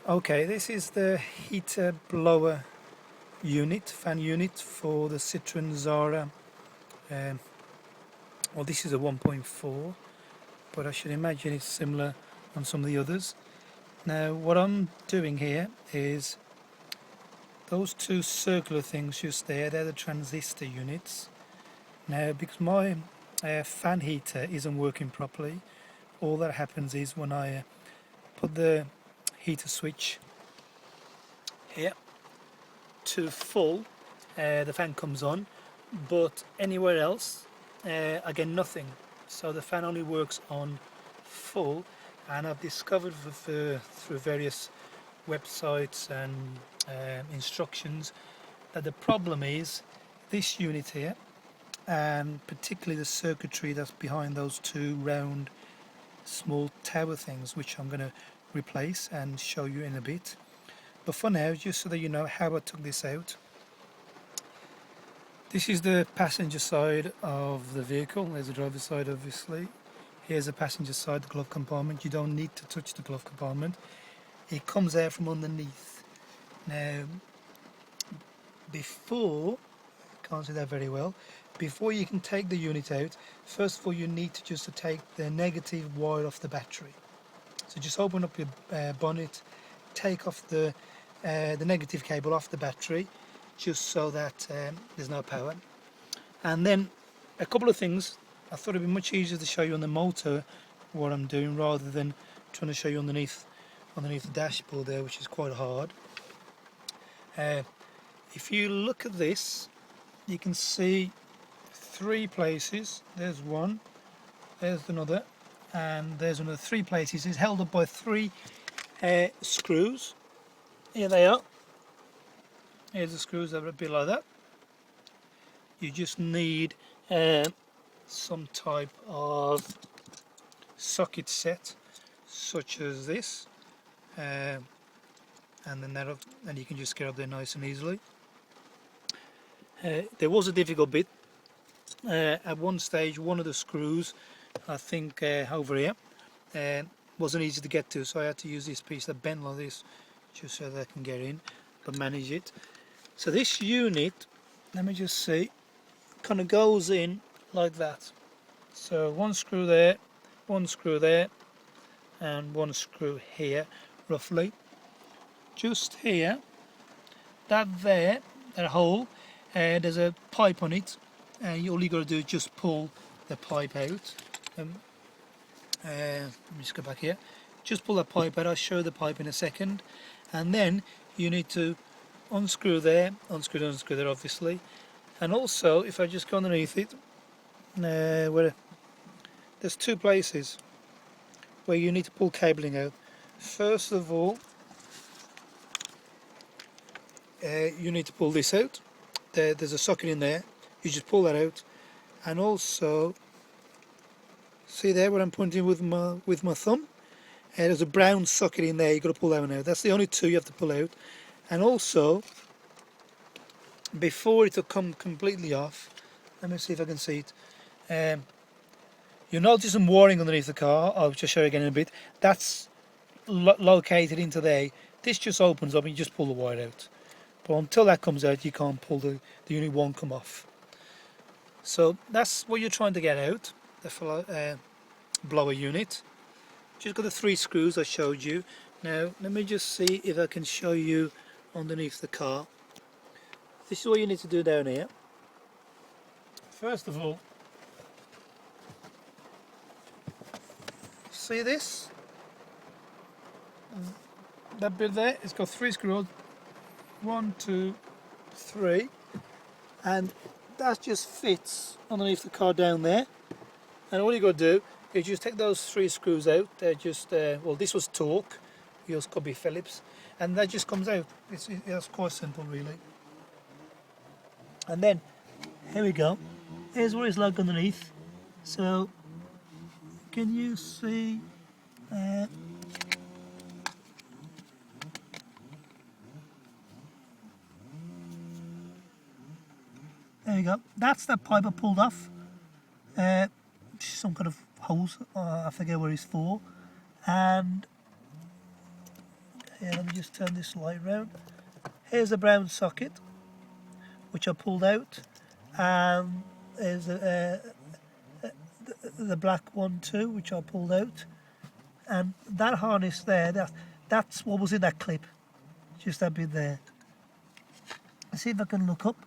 Okay, this is the heater blower unit, fan unit for the Citroen Xsara. Um, well, this is a 1.4, but I should imagine it's similar on some of the others. Now, what I'm doing here is those two circular things just there, they're the transistor units. Now, because my fan heater isn't working properly, all that happens is when I put the heater switch here to full, the fan comes on, but anywhere else I get nothing. So the fan only works on full, and I've discovered through various websites and instructions that the problem is this unit here, and particularly the circuitry that's behind those two round small tower things, which I'm going to replace and show you in a bit. But for now, just so that you know how I took this out, this is the passenger side of the vehicle. There's the driver's side, obviously. Here's the passenger side, the glove compartment. You don't need to touch the glove compartment. It comes out from underneath. Now, before, can't see that very well, before you can take the unit out, first of all you need to just take the negative wire off the battery. So just open up your bonnet, take off the negative cable off the battery, just so that there's no power. And then a couple of things. I thought it'd be much easier to show you on the motor what I'm doing rather than trying to show you underneath the dashboard there, which is quite hard. If you look at this, you can see three places. There's one, there's another, and there's another. Three places. It's held up by three screws. Here they are. Here's the screws that are a bit like that. You just need some type of socket set, such as this, and then you can just get up there nice and easily. There was a difficult bit. At one stage, one of the screws, I think over here, wasn't easy to get to, so I had to use this piece that bent like this, just so that I can get in, but manage it. So this unit, let me just see, kind of goes in like that. So one screw there, and one screw here, roughly. Just here, that hole, there's a pipe on it, and all you got to do is just pull the pipe out. Let me just go back here. Just pull that pipe out. I'll show the pipe in a second, and then you need to unscrew there, unscrew there, obviously. And also, if I just go underneath it, where there's two places where you need to pull cabling out. First of all, you need to pull this out. There's a socket in there. You just pull that out, and also, see there where I'm pointing with my thumb. There's a brown socket in there. You've got to pull that one out. That's the only two you have to pull out. And also, before it will come completely off, let me see if I can see it. You'll notice some wiring underneath the car. I'll just show you again in a bit. That's located into there. This just opens up and you just pull the wire out. But until that comes out, you can't pull the unit, won't come off. So that's what you're trying to get out, the blower unit. Just got the three screws I showed you. Now let me just see if I can show you underneath the car. This is what you need to do down here. First of all, see this? That bit there, it's got three screws. 1, 2, 3, and that just fits underneath the car down there. And all you got to do is just take those three screws out. They're just well, this was torque, yours could be Phillips, and that just comes out. It's quite simple, really. And then here we go. Here's what it's like underneath. So can you see? There you go. That's that pipe I pulled off. Some kind of hose. I forget what it's for. And Here, let me just turn this light round. Here's the brown socket which I pulled out, and there's the black one too which I pulled out, and that harness there, that's what was in that clip, just that bit there. Let's see if I can look up.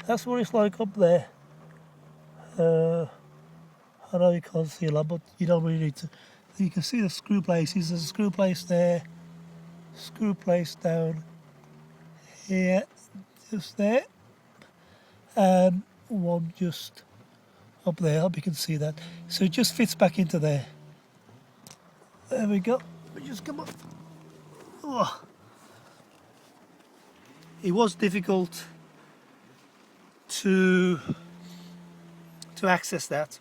That's what it's like up there. I know you can't see a lot, but you don't really need to. You can see the screw places. There's a screw place there, screw place down here, just there, and one just up there. I hope you can see that. So it just fits back into there. There we go. Let me just come up. Oh. It was difficult to access that,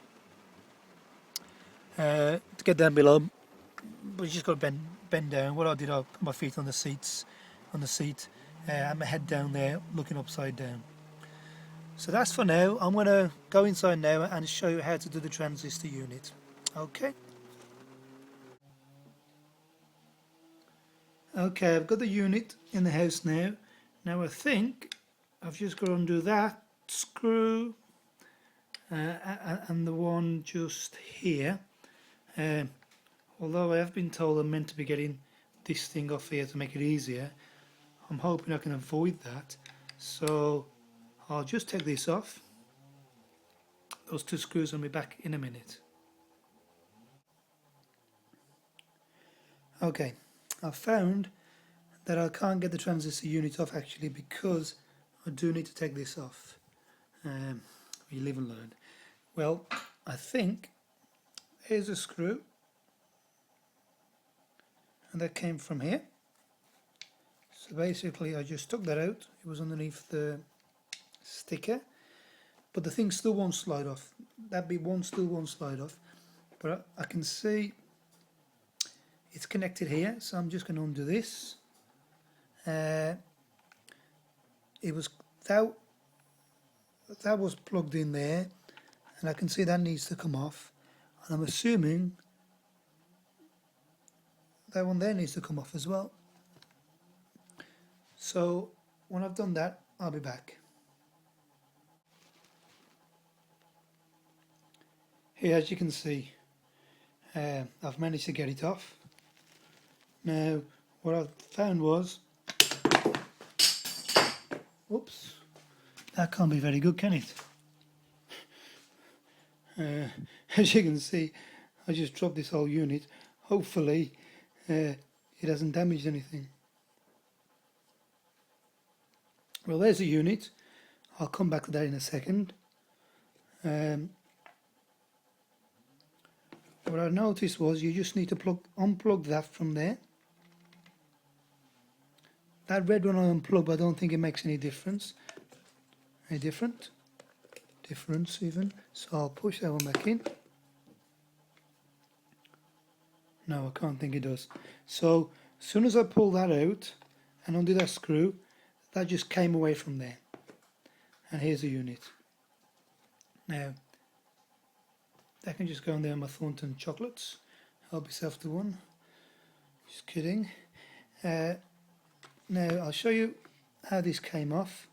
to get down below, but you just got to bend down. What I did, I put my feet on the seat, and my head down there, looking upside down. So that's for now. I'm going to go inside now and show you how to do the transistor unit. Okay. Okay, I've got the unit in the house now. Now I think I've just got to undo that screw and the one just here. Although I have been told I'm meant to be getting this thing off here to make it easier, I'm hoping I can avoid that. So I'll just take this off. Those two screws will be back in a minute. Okay, I've found that I can't get the transistor unit off actually, because I do need to take this off. You live and learn. Well, I think here's a screw, and that came from here. So basically I just took that out. It was underneath the sticker, but the thing still won't slide off. That bit still won't slide off, but I can see it's connected here, so I'm just going to undo this. It was that was plugged in there, and I can see that needs to come off, and I'm assuming that one there needs to come off as well. So when I've done that, I'll be back. Here, as you can see, I've managed to get it off. Now what I found was, oops, that can't be very good, can it? As you can see, I just dropped this whole unit. Hopefully it hasn't damaged anything. Well, there's a unit. I'll come back to that in a second. What I noticed was you just need to unplug that from there. That red one I unplugged, but I don't think it makes any difference. Any difference even. So I'll push that one back in. No, I can't think it does. So as soon as I pull that out and undo that screw, that just came away from there. And here's the unit. Now, that can just go in there on my Thornton chocolates. Help yourself to one. Just kidding. Now I'll show you how this came off.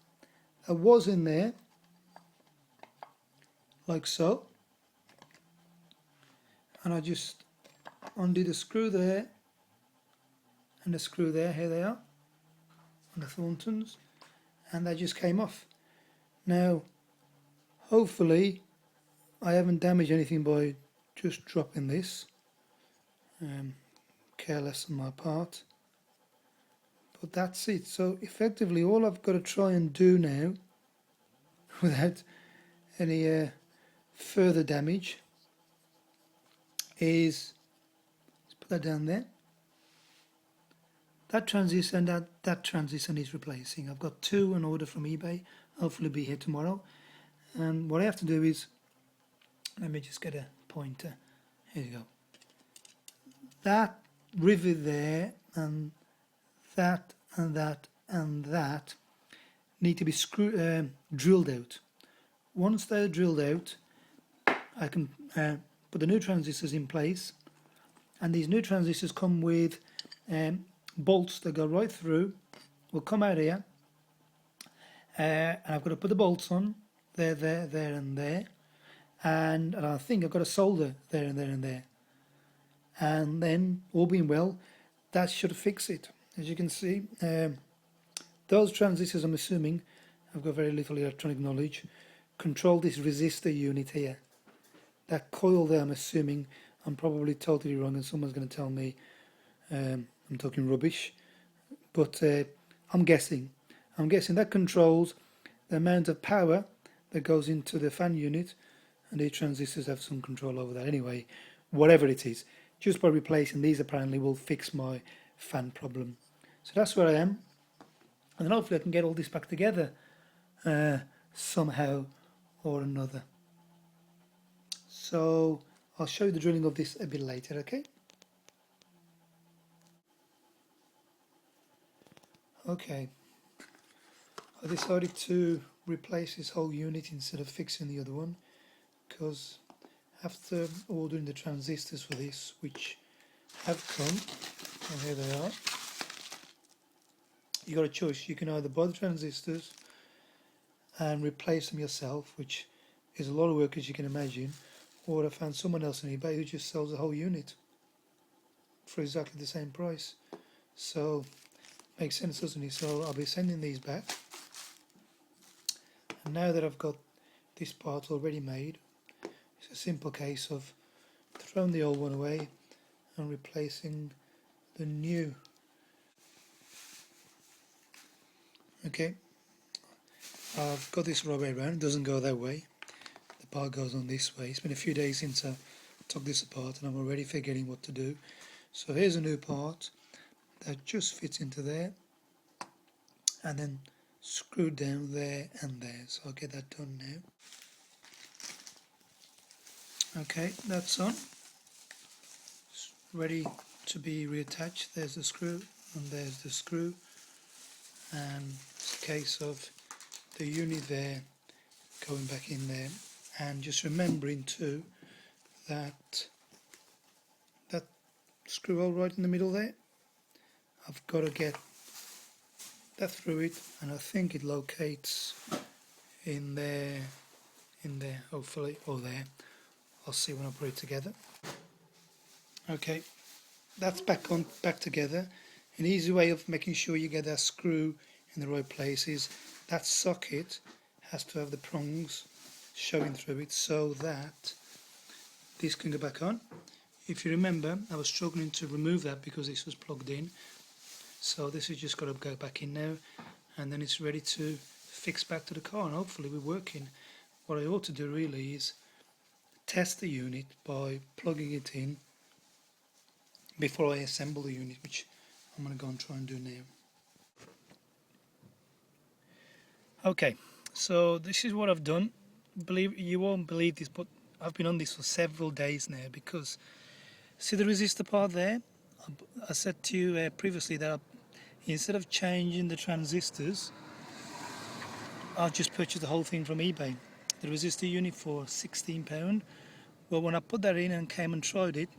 I was in there, like so, and I just undo the screw there and the screw there. Here they are on the Thorntons, and they just came off. Now hopefully I haven't damaged anything by just dropping this. Careless on my part, but that's it. So effectively all I've got to try and do now, without any further damage, is, let's put that down there. That transistor and that transistor needs replacing. I've got two on order from eBay, hopefully be here tomorrow. And what I have to do is, let me just get a pointer. Here you go. That rivet there and that and that and that need to be drilled out. Once they're drilled out, I can put the new transistors in place, and these new transistors come with bolts that go right through, will come out here, and I've got to put the bolts on there, and there, and I think I've got to solder there and there and there, and then all being well, that should fix it. As you can see, those transistors, I'm assuming, I've got very little electronic knowledge, control this resistor unit here. That coil there, I'm assuming, I'm probably totally wrong and someone's going to tell me I'm talking rubbish, but I'm guessing that controls the amount of power that goes into the fan unit, and these transistors have some control over that. Anyway, whatever it is, just by replacing these apparently will fix my fan problem. So that's where I am, and then hopefully I can get all this back together somehow or another. So I'll show you the drilling of this a bit later, okay? Okay, I decided to replace this whole unit instead of fixing the other one, because after ordering the transistors for this, which have come, and here they are, you got a choice. You can either buy the transistors and replace them yourself, which is a lot of work as you can imagine, or I found someone else on eBay who just sells the whole unit for exactly the same price. So makes sense, doesn't it? So I'll be sending these back, and now that I've got this part already made, it's a simple case of throwing the old one away and replacing the new. Okay, I've got this right way around. It doesn't go that way, the part goes on this way. It's been a few days since I took this apart and I'm already forgetting what to do. So here's a new part that just fits into there and then screwed down there and there. So I'll get that done now. Okay, that's on. It's ready to be reattached. There's the screw and there's the screw, and it's a case of the unit there going back in there, and just remembering too that that screw hole right in the middle there, I've got to get that through it, and I think it locates in there, hopefully, or there. I'll see when I put it together. Okay, that's back together. An easy way of making sure you get that screw in the right place is that socket has to have the prongs showing through it so that this can go back on. If you remember, I was struggling to remove that because this was plugged in, so this has just got to go back in now, and then it's ready to fix back to the car, and hopefully we're working. What I ought to do really is test the unit by plugging it in before I assemble the unit, which I'm going to go and try and do now. Okay, so this is what I've done. You won't believe this, but I've been on this for several days now, because see the resistor part there? I said to you previously that instead of changing the transistors, I'll just purchase the whole thing from eBay. The resistor unit for £16. Well, when I put that in and came and tried it,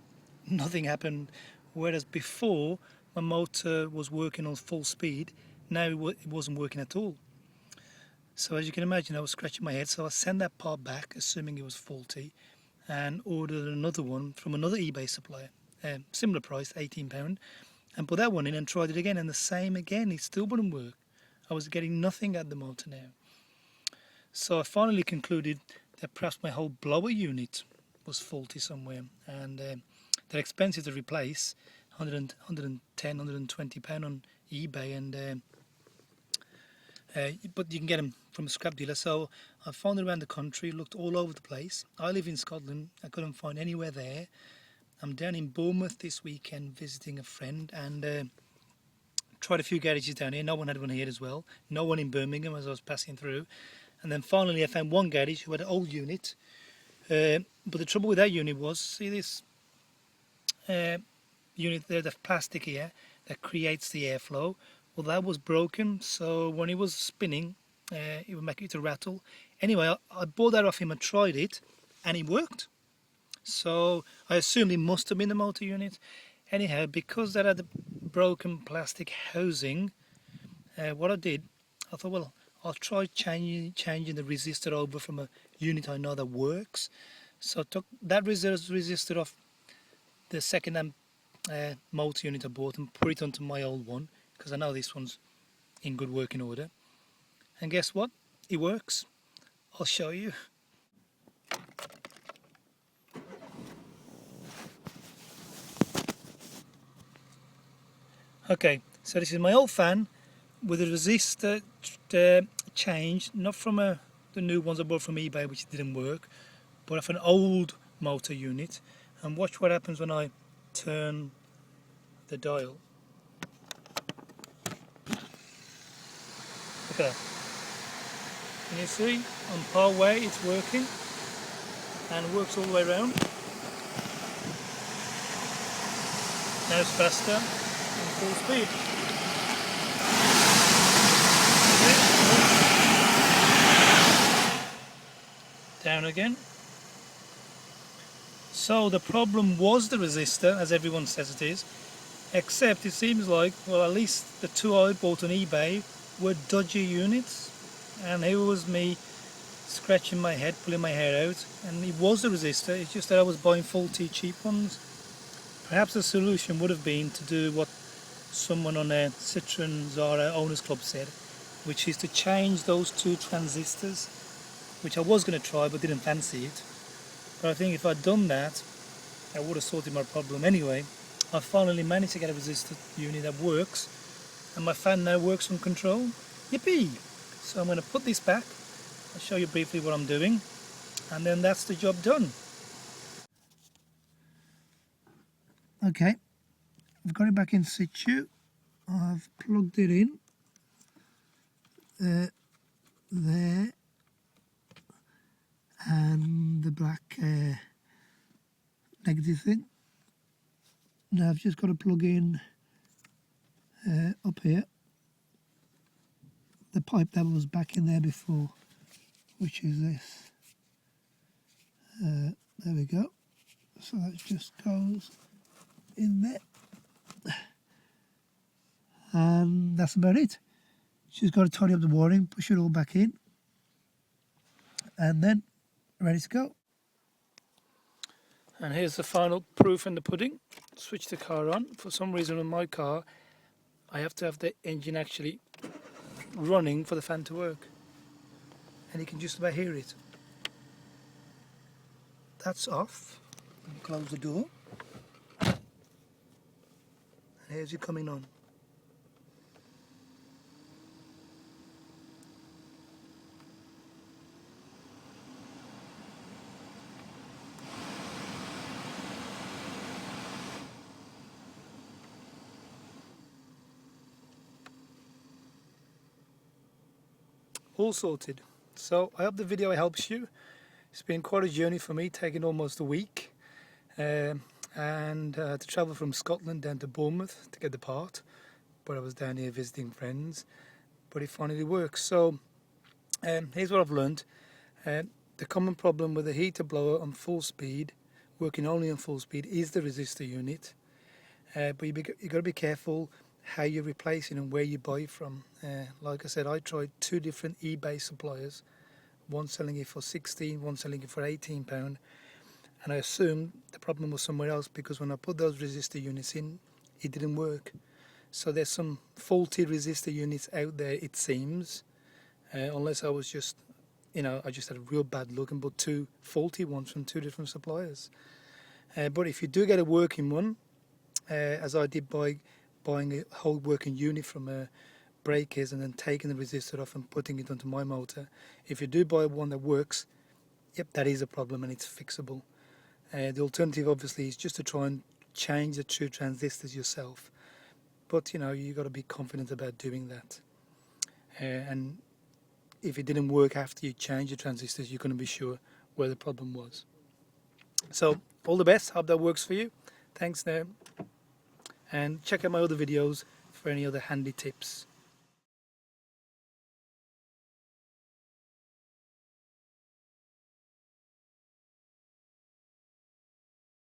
nothing happened. Whereas before, my motor was working on full speed, now it wasn't working at all. So as you can imagine, I was scratching my head, so I sent that part back, assuming it was faulty, and ordered another one from another eBay supplier, similar price, £18, and put that one in and tried it again, and the same again, it still wouldn't work. I was getting nothing at the motor now. So I finally concluded that perhaps my whole blower unit was faulty somewhere, and they're expensive to replace, £110, £120 on eBay, and but you can get them from a scrap dealer. So I found it around the country, looked all over the place. I live in Scotland, I couldn't find anywhere there. I'm down in Bournemouth this weekend visiting a friend, and tried a few garages down here. No one had one here as well, no one in Birmingham as I was passing through. And then finally I found one garage who had an old unit, but the trouble with that unit was, see this unit there, the plastic here that creates the airflow, well, that was broken, so when it was spinning it would make it to rattle. Anyway, I bought that off him and tried it, and it worked. So I assumed it must have been the motor unit. Anyhow, because that had the broken plastic housing, what I did, I thought, well, I'll try changing the resistor over from a unit I know that works. So I took that resistor off the second-hand motor unit I bought and put it onto my old one, because I know this one's in good working order. And guess what? It works. I'll show you. Okay, so this is my old fan with a resistor changed, not from the new ones I bought from eBay, which didn't work, but off an old motor unit. And watch what happens when I turn the dial. Look at that. Can you see? On par way it's working, and works all the way around. Now it's faster and full speed. Down again. So the problem was the resistor, as everyone says it is, except it seems like, well, at least the two I bought on eBay were dodgy units, and here was me scratching my head, pulling my hair out, and it was the resistor. It's just that I was buying faulty cheap ones. Perhaps the solution would have been to do what someone on a Citroen Xsara Owners Club said, which is to change those two transistors, which I was going to try but didn't fancy it. But I think if I'd done that, I would have sorted my problem anyway. I finally managed to get a resistor unit that works, and my fan now works on control. Yippee! So I'm going to put this back. I'll show you briefly what I'm doing, and then that's the job done. Okay, I've got it back in situ. I've plugged it in there, and the black negative thing. Now I've just got to plug in up here the pipe that was back in there before, which is this. There we go. So that just goes in there, and that's about it. Just got to tidy up the wiring, push it all back in, and then ready to go. And here's the final proof in the pudding. Switch the car on. For some reason on my car I have to have the engine actually running for the fan to work, and you can just about hear it. That's off. Close the door, and here's it coming on. All sorted. So I hope the video helps you. It's been quite a journey for me, taking almost a week, and to travel from Scotland down to Bournemouth to get the part, but I was down here visiting friends, but it finally works. So here's what I've learned. The common problem with a heater blower on full speed, working only on full speed, is the resistor unit, but you've got to be careful how you replace it and where you buy it from. Like I said, I tried two different eBay suppliers, one selling it for £16, one selling it for £18, and I assumed the problem was somewhere else, because when I put those resistor units in, it didn't work. So there's some faulty resistor units out there, it seems, unless I was just, I just had a real bad look and bought two faulty ones from two different suppliers. But if you do get a working one, as I did by buying a whole working unit from breakers and then taking the resistor off and putting it onto my motor, if you do buy one that works, yep, that is a problem and it's fixable. The alternative obviously is just to try and change the two transistors yourself, but you've got to be confident about doing that, and if it didn't work after you change the transistors, you're going to be sure where the problem was. So all the best, hope that works for you. Thanks now, and check out my other videos for any other handy tips.